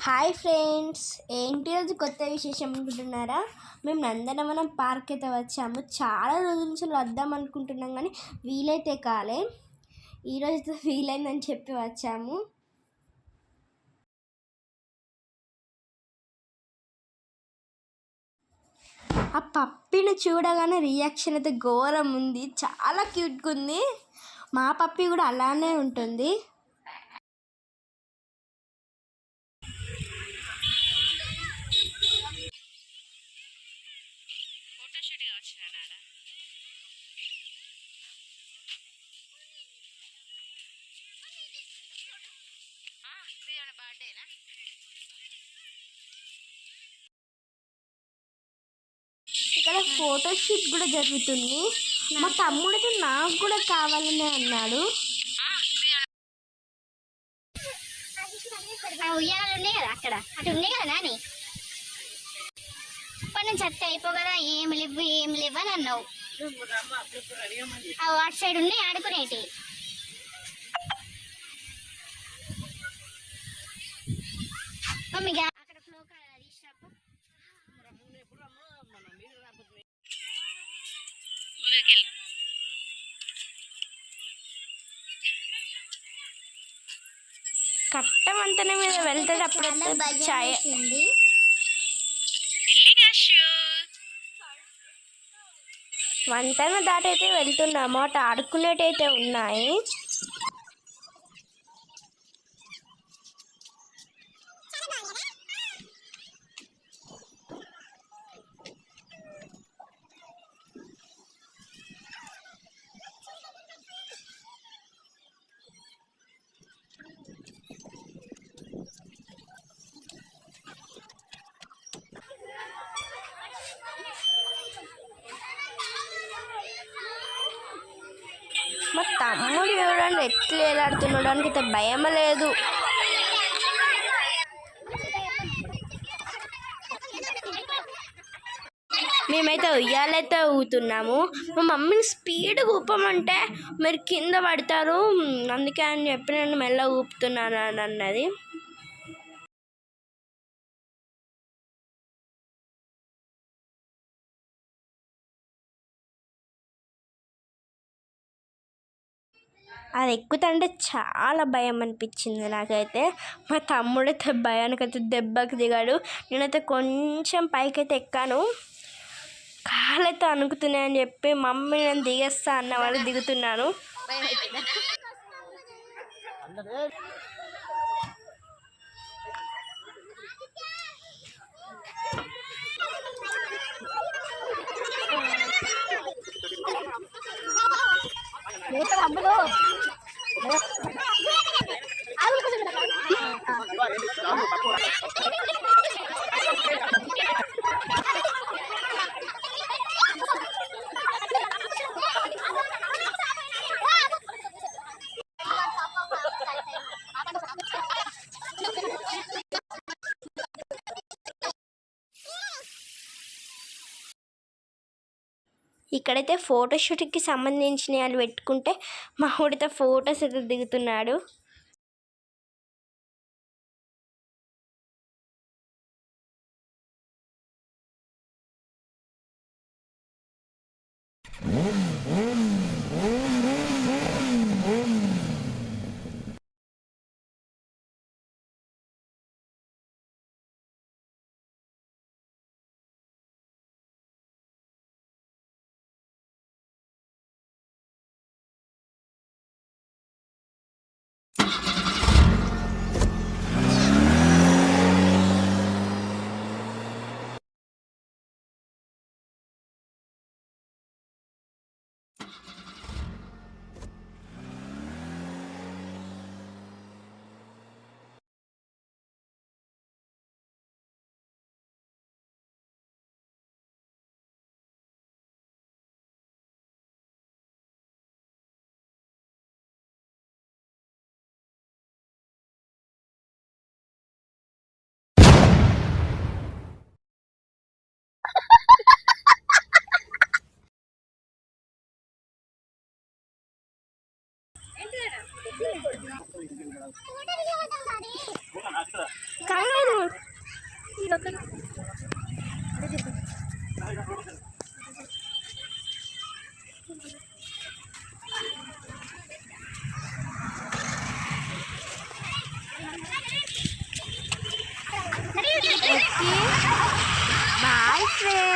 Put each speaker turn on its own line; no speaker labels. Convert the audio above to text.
Hi friends, ఏంటి రోజు కొత్త విశేషం అనుకుంటున్నారా? మేము నందనవనం పార్క్ అయితే వచ్చాము. చాలా రోజుల నుంచి వద్దాం అనుకుంటున్నాం కానీ వీలైతే కాలే. ఈరోజు వీలైందని చెప్పి వచ్చాము. ఆ పప్పిని చూడగానే రియాక్షన్ అయితే ఘోరం ఉంది. చాలా క్యూట్గా ఉంది. మా పప్పి కూడా అలానే ఉంటుంది. ఇక్కడ ఫోటోషూట్ కూడా జరుగుతుంది. మా తమ్ముడికి నాకు కూడా కావాలని అన్నాడు.
ఉయ్యాలు ఉన్నాయి కదా, అక్కడ అటు ఉన్నాయి కదా నాని. ఇప్పటి నుంచి అత్తే అయిపో కదా, ఏం లేవు అని అన్నావు. అటు సైడ్ ఉన్నాయి ఆడుకునేటి. అక్కడ ఫ్లో తీసినప్పు
కట్ట వంతెన మీద వెళ్తేటప్పుడు ఛాయ వంతెన దాటైతే వెళ్తున్నాము. అటు ఆడుకునేటైతే ఉన్నాయి. మా తమ్ముడు చూడండి ఎట్లా వేలాడుతున్నాడు. అయితే భయం లేదు. మేమైతే ఉయ్యాలైతే ఊగుతున్నాము. మా మమ్మీని స్పీడ్గా ఊపమంటే మీరు కింద పడతారు, అందుకే అని చెప్పి నేను మెల్లగా ఊపుతున్నాను అని అన్నది. అది ఎక్కుతుంటే చాలా భయం అనిపించింది నాకైతే. మా తమ్ముడైతే భయానికైతే దెబ్బకి దిగాడు. నేనైతే కొంచెం పైకైతే ఎక్కాను. కాళ్ళైతే అనుకుతున్నాయని చెప్పి మమ్మీ నేను దిగేస్తా అన్న వాళ్ళు దిగుతున్నాను. ఇక్కడైతే ఫోటోషూట్కి సంబంధించిన వాళ్ళు పెట్టుకుంటే మా ఊడితో ఫొటోస్ అయితే దిగుతున్నాడు. కంగారు బాయ్ ఫ్రెండ్.